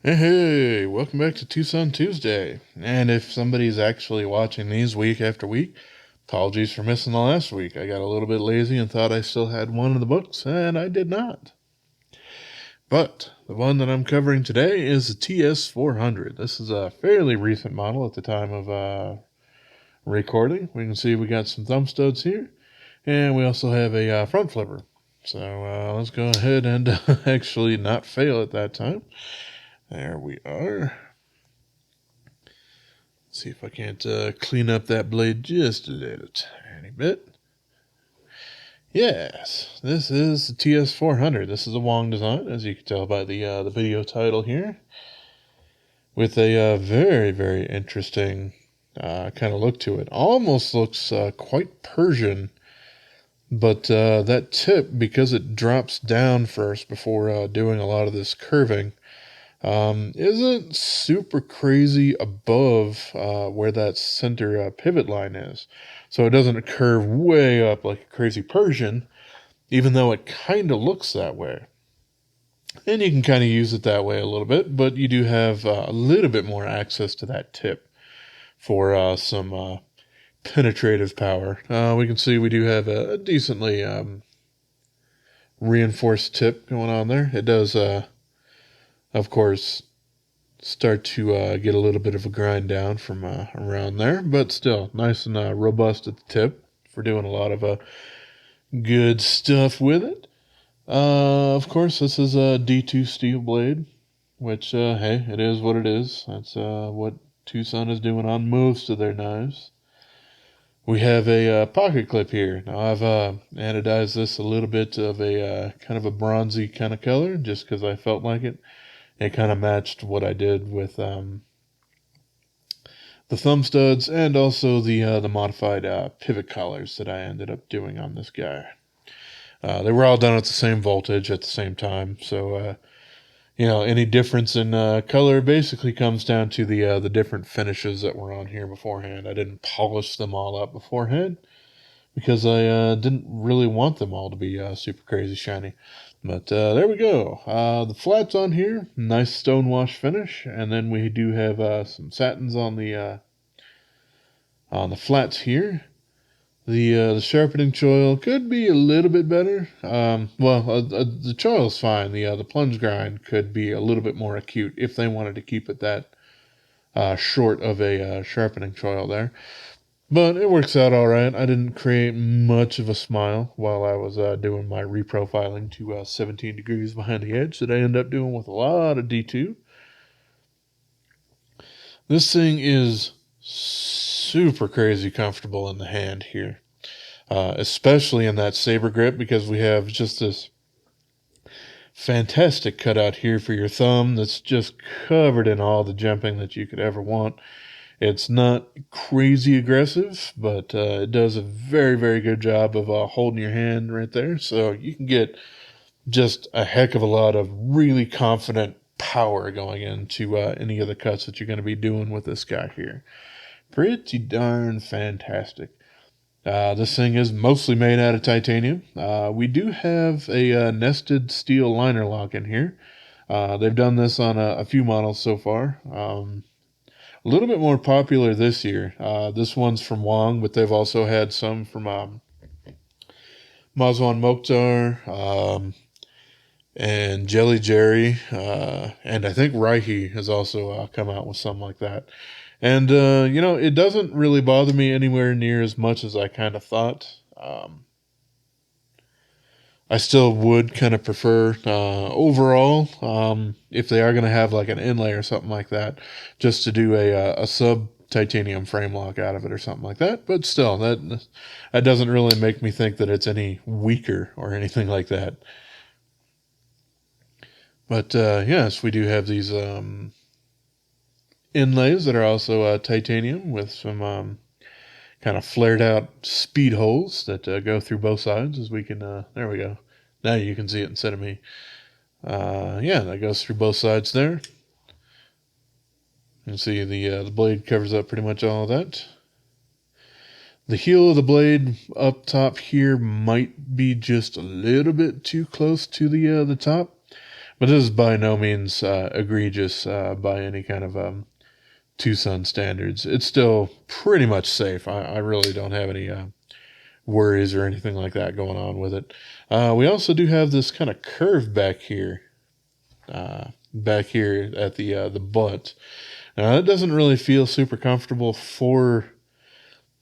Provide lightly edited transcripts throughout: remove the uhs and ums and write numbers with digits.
Hey, welcome back to TwoSun Tuesday. And if somebody's actually watching these week after week, apologies for missing the last week. I got a little bit lazy and thought I still had one of the books, and I did not. But the one that I'm covering today is the TS400. This is a fairly recent model at the time of recording. We can see we got some thumb studs here, and we also have a front flipper. So let's go ahead and actually not fail at that time. There we are. See if I can't clean up that blade just a little tiny bit. Yes, this is the TS400. This is a Wong design, as you can tell by the video title here, with a very, very interesting kind of look to it. Almost looks quite Persian, but that tip, because it drops down first before doing a lot of this curving, isn't super crazy above where that center pivot line is. So it doesn't curve way up like a crazy Persian, even though it kind of looks that way. And you can kind of use it that way a little bit, but you do have a little bit more access to that tip for some penetrative power. We can see we do have a decently reinforced tip going on there. It does, of course, start to get a little bit of a grind down from around there, but still nice and robust at the tip for doing a lot of good stuff with it. Of course, this is a D2 steel blade, which, hey, it is what it is. That's what TwoSun is doing on most of their knives. We have a pocket clip here. Now, I've anodized this a little bit of a kind of a bronzy kind of color, just because I felt like it. It kind of matched what I did with the thumb studs and also the modified pivot collars that I ended up doing on this guy. They were all done at the same voltage at the same time, so any difference in color basically comes down to the different finishes that were on here beforehand. I didn't polish them all up beforehand because I didn't really want them all to be super crazy shiny. But there we go. The flats on here, nice stonewash finish, and then we do have some satins on the flats here. The sharpening choil could be a little bit better. The choil's fine. The plunge grind could be a little bit more acute if they wanted to keep it that short of a sharpening choil there. But it works out all right. I didn't create much of a smile while I was doing my reprofiling to 17 degrees behind the edge that I end up doing with a lot of D2. This thing is super crazy comfortable in the hand here, especially in that saber grip, because we have just this fantastic cutout here for your thumb that's just covered in all the jumping that you could ever want. It's not crazy aggressive, but it does a very, very good job of holding your hand right there. So you can get just a heck of a lot of really confident power going into any of the cuts that you're going to be doing with this guy here. Pretty darn fantastic. This thing is mostly made out of titanium. We do have a nested steel liner lock in here. They've done this on a few models so far. A little bit more popular this year. This one's from Wong, but they've also had some from Mazwan Mokhtar and Jelly Jerry, and I think Raihi has also come out with some like that. And, it doesn't really bother me anywhere near as much as I kind of thought. I still would kind of prefer overall, if they are going to have like an inlay or something like that, just to do a sub titanium frame lock out of it or something like that. But still, that doesn't really make me think that it's any weaker or anything like that. But yes, we do have these inlays that are also titanium with some kind of flared out speed holes that go through both sides, as we can, there we go. Now you can see it instead of me. That goes through both sides there. You can see the blade covers up pretty much all of that. The heel of the blade up top here might be just a little bit too close to the top. But this is by no means egregious by any kind of TwoSun standards. It's still pretty much safe. I really don't have any worries or anything like that going on with it. We also do have this kind of curve back here at the butt. Now that doesn't really feel super comfortable for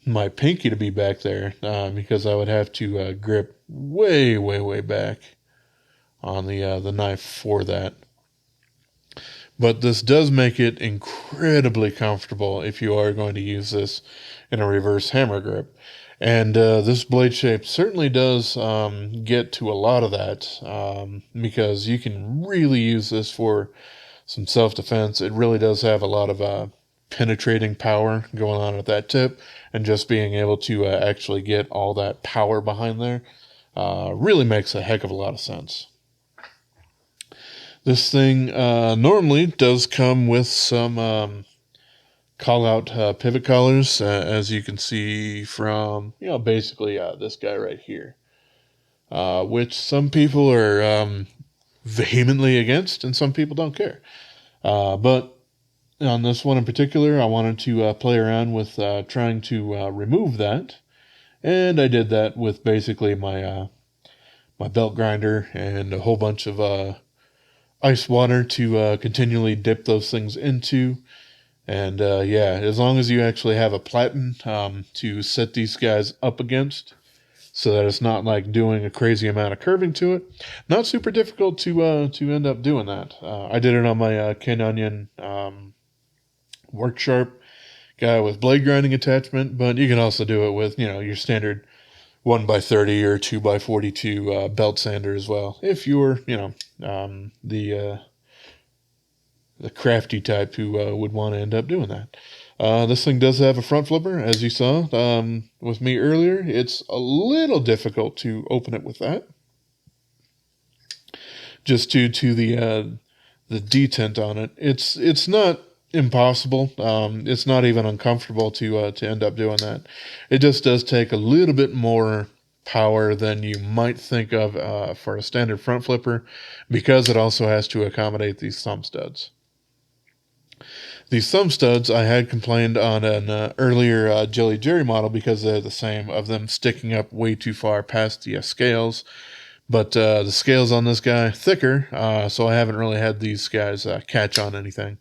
my pinky to be back there because I would have to grip way back on the knife for that. But this does make it incredibly comfortable if you are going to use this in a reverse hammer grip. And this blade shape certainly does get to a lot of that because you can really use this for some self-defense. It really does have a lot of penetrating power going on at that tip, and just being able to actually get all that power behind there really makes a heck of a lot of sense. This thing normally does come with some call-out pivot collars, as you can see from, basically this guy right here, which some people are vehemently against, and some people don't care. But on this one in particular, I wanted to play around with trying to remove that, and I did that with basically my my belt grinder and a whole bunch of ice water to continually dip those things into. And yeah, as long as you actually have a platen to set these guys up against, so that it's not like doing a crazy amount of curving to it, not super difficult to end up doing that. I did it on my Canyon Work Sharp guy with blade grinding attachment, but you can also do it with your standard 1x30 or 2x42 belt sander as well, if you're the crafty type who would want to end up doing that. This thing does have a front flipper, as you saw with me earlier. It's a little difficult to open it with that, just due to the detent on it. It's not impossible. It's not even uncomfortable to end up doing that. It just does take a little bit more power than you might think of for a standard front flipper, because it also has to accommodate these thumb studs. These thumb studs I had complained on an earlier Jelly Jerry model because they're the same, of them sticking up way too far past the scales. But the scales on this guy thicker, so I haven't really had these guys catch on anything.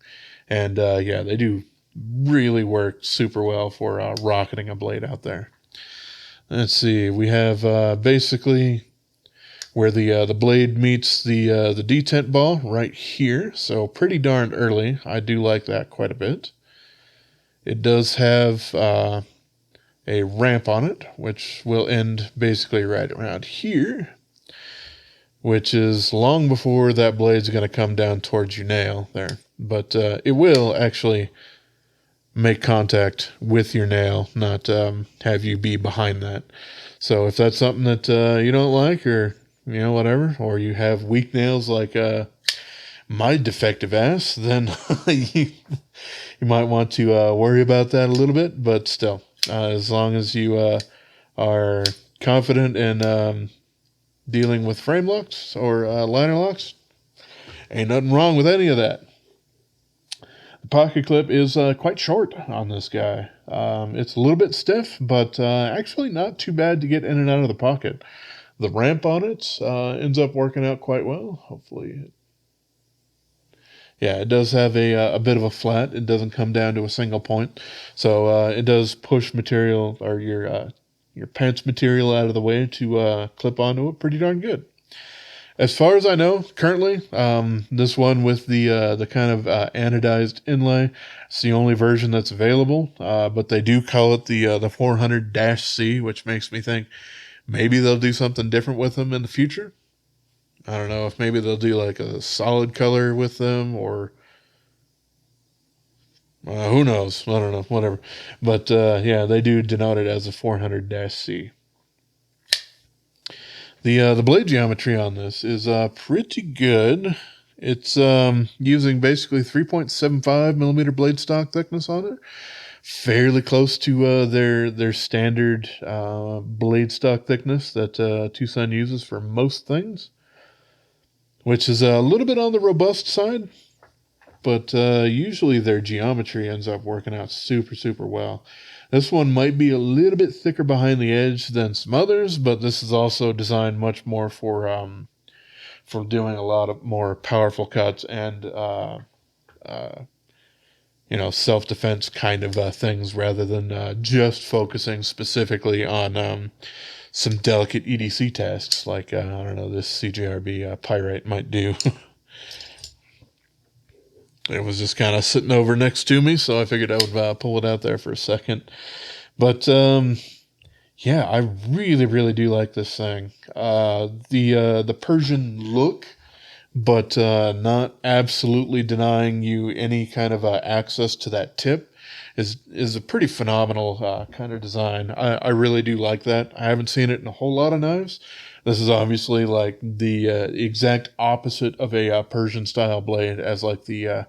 And yeah, they do really work super well for rocketing a blade out there. Let's see, we have basically where the blade meets the detent ball right here, so pretty darn early. I do like that quite a bit. It does have a ramp on it, which will end basically right around here, which is long before that blade's going to come down towards your nail there. But it will actually make contact with your nail, not have you be behind that. So if that's something that you don't like, or whatever, or you have weak nails like my defective ass, then you might want to worry about that a little bit. But still, as long as you are confident in dealing with frame locks or liner locks, ain't nothing wrong with any of that. The pocket clip is quite short on this guy. It's a little bit stiff, but actually not too bad to get in and out of the pocket. The ramp on it ends up working out quite well, hopefully. Yeah, it does have a bit of a flat. It doesn't come down to a single point. So it does push material, or your pants material, out of the way to clip onto it pretty darn good. As far as I know, currently, this one with the kind of anodized inlay, it's the only version that's available. But they do call it the 400-C, which makes me think maybe they'll do something different with them in the future. I don't know if maybe they'll do like a solid color with them, or who knows? I don't know, whatever. But yeah, they do denote it as a 400-C. The blade geometry on this is pretty good. It's using basically 3.75 millimeter blade stock thickness on it, fairly close to their standard blade stock thickness that TwoSun uses for most things. which is a little bit on the robust side, but usually their geometry ends up working out super, super well. This one might be a little bit thicker behind the edge than some others, but this is also designed much more for doing a lot of more powerful cuts and self-defense kind of things rather than just focusing specifically on some delicate EDC tasks like, I don't know, this CJRB Pyrite might do. It was just kind of sitting over next to me, so I figured I would pull it out there for a second. But yeah, I really, really do like this thing. The Persian look, but not absolutely denying you any kind of access to that tip is a pretty phenomenal kind of design. I really do like that. I haven't seen it in a whole lot of knives. This is obviously like the exact opposite of a Persian style blade, as like the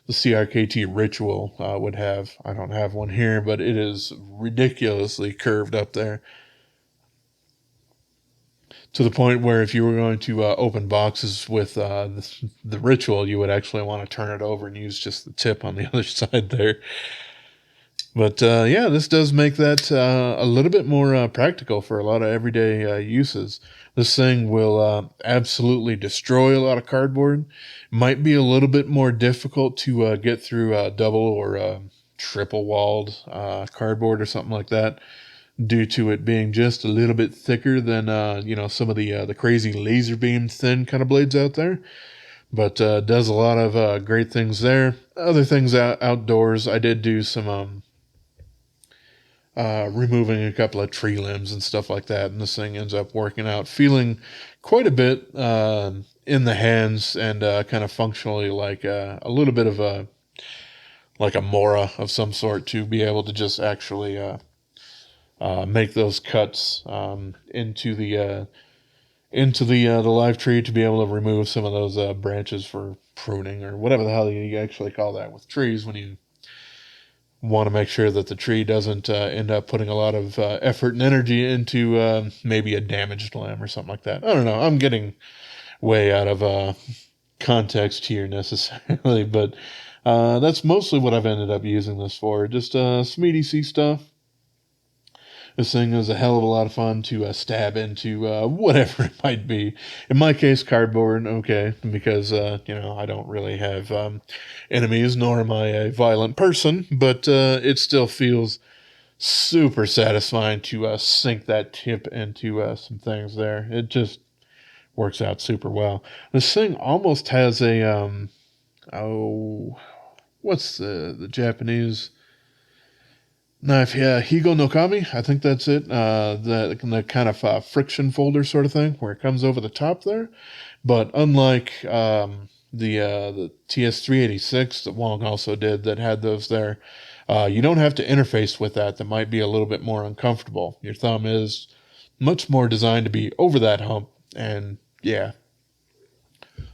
CRKT Ritual would have. I don't have one here, but it is ridiculously curved up there, to the point where if you were going to open boxes with the Ritual, you would actually want to turn it over and use just the tip on the other side there. But yeah, this does make that a little bit more practical for a lot of everyday uses. This thing will absolutely destroy a lot of cardboard. Might be a little bit more difficult to get through double or triple walled cardboard or something like that, due to it being just a little bit thicker than some of the crazy laser beam thin kind of blades out there. But does a lot of great things there. Other things outdoors, I did do some removing a couple of tree limbs and stuff like that, and this thing ends up working out, feeling quite a bit in the hands, and kind of functionally like a little bit of a Mora of some sort, to be able to just actually make those cuts into the live tree, to be able to remove some of those branches for pruning, or whatever the hell you actually call that with trees, when you want to make sure that the tree doesn't end up putting a lot of effort and energy into maybe a damaged limb or something like that. I don't know. I'm getting way out of context here necessarily, but that's mostly what I've ended up using this for. Just some EDC stuff. This thing is a hell of a lot of fun to stab into whatever it might be. In my case, cardboard, okay, because, I don't really have enemies, nor am I a violent person, but it still feels super satisfying to sink that tip into some things there. It just works out super well. This thing almost has a, what's the Japanese knife? Yeah, Higo no Kami. I think that's it. The kind of friction folder sort of thing, where it comes over the top there. But unlike the TS386 that Wong also did, that had those there, you don't have to interface with that. That might be a little bit more uncomfortable. Your thumb is much more designed to be over that hump, and yeah,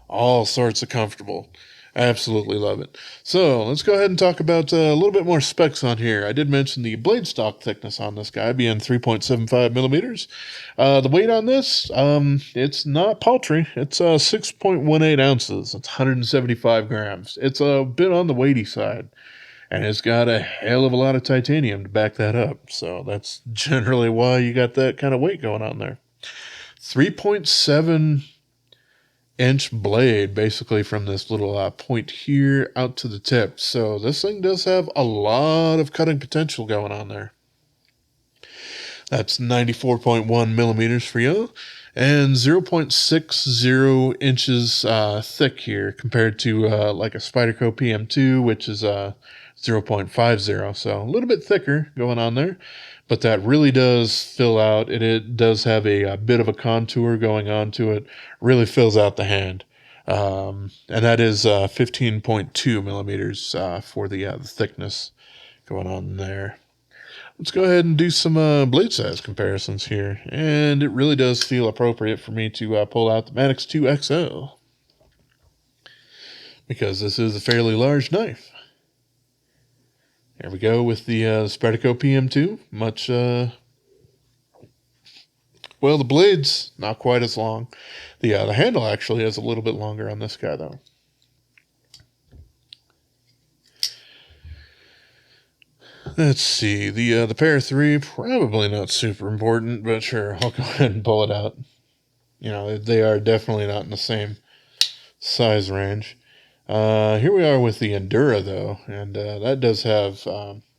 all sorts of comfortable. Absolutely love it. So let's go ahead and talk about a little bit more specs on here. I did mention the blade stock thickness on this guy being 3.75 millimeters. The weight on this, it's not paltry. It's 6.18 ounces. It's 175 grams. It's a bit on the weighty side, and it's got a hell of a lot of titanium to back that up. So that's generally why you got that kind of weight going on there. 3.7-inch blade, basically from this little point here out to the tip. So this thing does have a lot of cutting potential going on there. That's 94.1 millimeters for you, and 0.60 inches thick here, compared to like a Spyderco PM2, which is 0.50. So a little bit thicker going on there, but that really does fill out. It does have a bit of a contour going on to it. Really fills out the hand. And that is 15.2 millimeters for the thickness going on there. Let's go ahead and do some blade size comparisons here. And it really does feel appropriate for me to pull out the Manix 2 XL, because this is a fairly large knife. There we go with the Spyderco PM2. Well, the blade's not quite as long. The handle actually is a little bit longer on this guy, though. Let's see. The pair 3, probably not super important, but sure, I'll go ahead and pull it out. You know, they are definitely not in the same size range. Here we are with the Endura, though, and that does have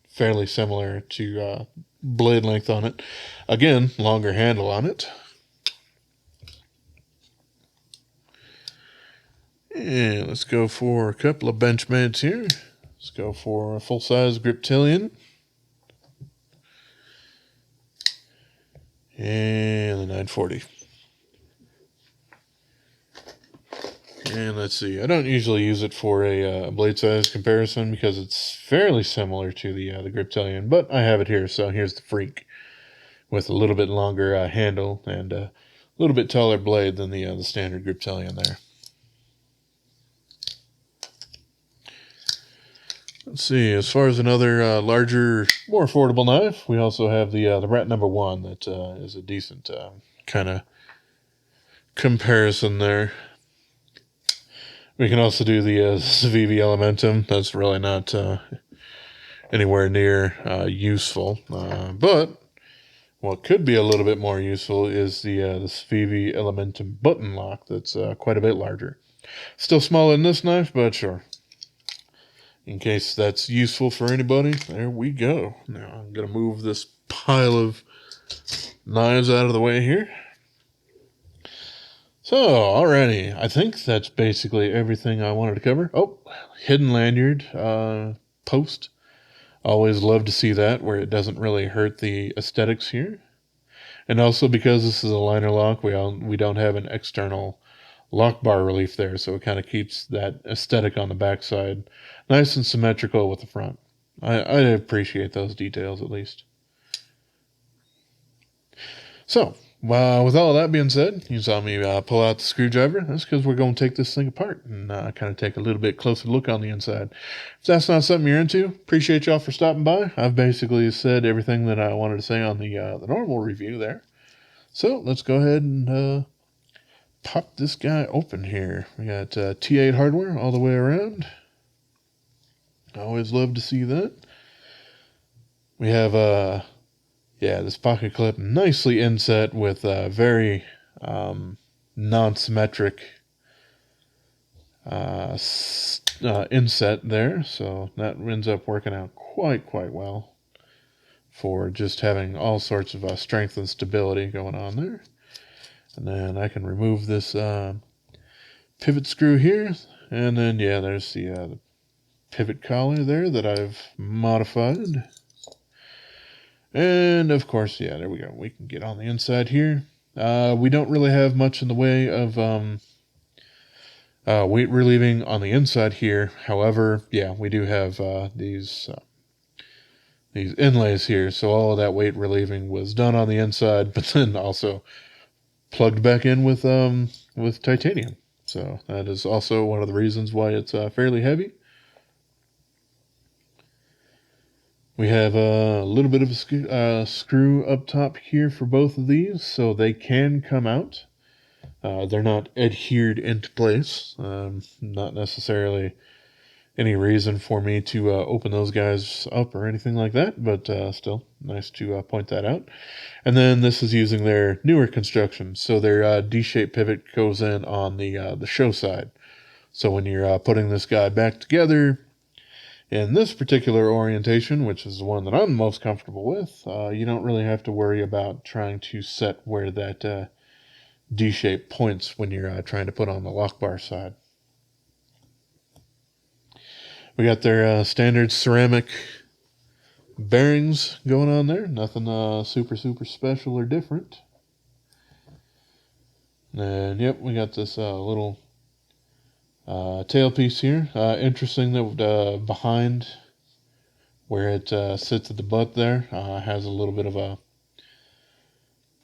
fairly similar to blade length on it. Again, longer handle on it. And let's go for a couple of Benchmads here. Let's go for a full-size Griptilian. And the 940. And let's see, I don't usually use it for a blade size comparison because it's fairly similar to the Griptilian, but I have it here, so here's the Freak with a little bit longer handle and a little bit taller blade than the standard Griptilian there. Let's see, as far as another larger, more affordable knife, we also have the Rat number 1 that is a decent kind of comparison there. We can also do the Civivi Elementum. That's really not anywhere near useful. But what could be a little bit more useful is the Civivi Elementum button lock that's quite a bit larger. Still smaller than this knife, but sure. In case that's useful for anybody, there we go. Now I'm going to move this pile of knives out of the way here. So, alrighty, I think that's basically everything I wanted to cover. Oh, hidden lanyard post. Always love to see that, where it doesn't really hurt the aesthetics here. And also because this is a liner lock, we don't have an external lock bar relief there, so it kind of keeps that aesthetic on the backside nice and symmetrical with the front. I appreciate those details at least. So, with all that being said, you saw me pull out the screwdriver. That's because we're going to take this thing apart and kind of take a little bit closer look on the inside. If that's not something you're into, appreciate y'all for stopping by. I've basically said everything that I wanted to say on the normal review there. So, let's go ahead and pop this guy open here. We got T8 hardware all the way around. I always love to see that. We have this pocket clip nicely inset with a very non-symmetric inset there, so that ends up working out quite well for just having all sorts of strength and stability going on there. And then I can remove this pivot screw here, and then there's the pivot collar there that I've modified. And of course, there we go. We can get on the inside here. We don't really have much in the way of weight relieving on the inside here. However, we do have these inlays here. So all of that weight relieving was done on the inside, but then also plugged back in with titanium. So that is also one of the reasons why it's fairly heavy. We have a little bit of a screw up top here for both of these, so they can come out. They're not adhered into place. Not necessarily any reason for me to open those guys up or anything like that, but still nice to point that out. And then this is using their newer construction, so their D-shaped pivot goes in on the show side. So when you're putting this guy back together, in this particular orientation, which is the one that I'm most comfortable with, you don't really have to worry about trying to set where that D-shape points when you're trying to put on the lock bar side. We got their standard ceramic bearings going on there. Nothing super special or different. And we got this little tailpiece here. Interesting that behind where it sits at the butt there has a little bit of a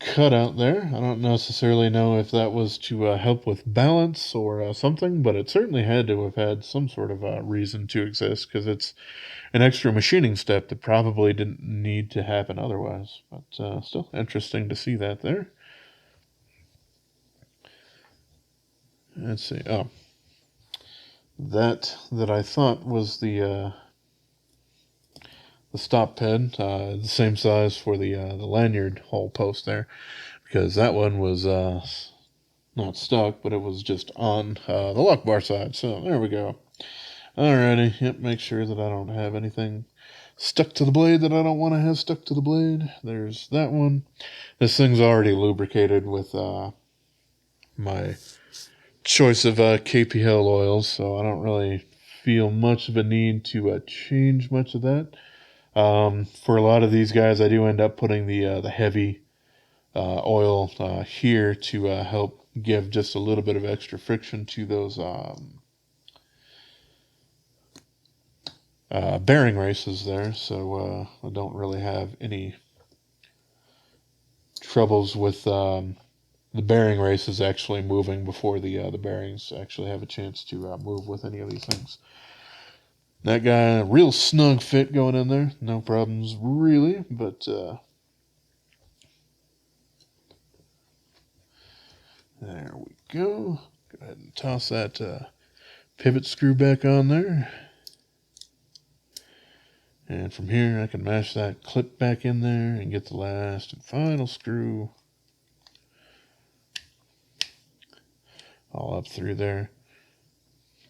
cutout there. I don't necessarily know if that was to help with balance or something, but it certainly had to have had some sort of reason to exist, because it's an extra machining step that probably didn't need to happen otherwise. But still interesting to see that there. let's see. Oh, that I thought was the stop pin, the same size for the lanyard hole post there, because that one was not stuck, but it was just on the lock bar side. So there we go. Alrighty, yep, make sure that I don't have anything stuck to the blade that I don't want to have stuck to the blade. There's that one. This thing's already lubricated with my choice of KPL oils, so I don't really feel much of a need to change much of that. For a lot of these guys, I do end up putting the heavy oil here to help give just a little bit of extra friction to those bearing races there, so I don't really have any troubles with the bearing races actually moving before the bearings actually have a chance to move with any of these things. That guy, real snug fit going in there, no problems really, but there we go. Go ahead and toss that pivot screw back on there. And from here, I can mash that clip back in there and get the last and final screw all up through there.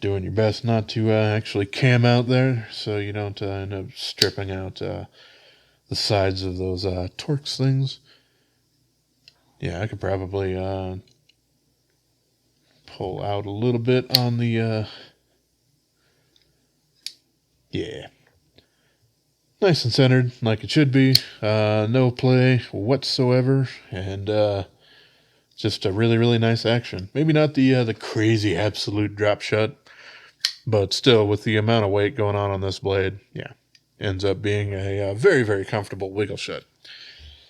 Doing your best not to actually cam out there so you don't end up stripping out the sides of those Torx things. Yeah, I could probably pull out a little bit on the... yeah. Nice and centered, like it should be. No play whatsoever, and just a really, really nice action. Maybe not the crazy absolute drop shut, but still, with the amount of weight going on this blade, yeah, ends up being a very, very comfortable wiggle shut.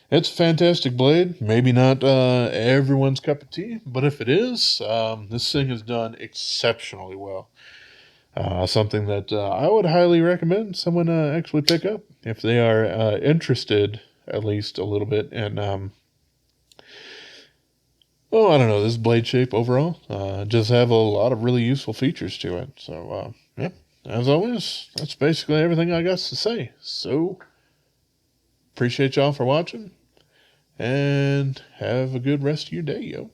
It's a fantastic blade. Maybe not everyone's cup of tea, but if it is, this thing has done exceptionally well. Something that I would highly recommend someone actually pick up if they are interested, at least a little bit, in, well, I don't know, this blade shape overall. Just have a lot of really useful features to it. So, yeah, as always, that's basically everything I got to say. So, appreciate y'all for watching, and have a good rest of your day, yo.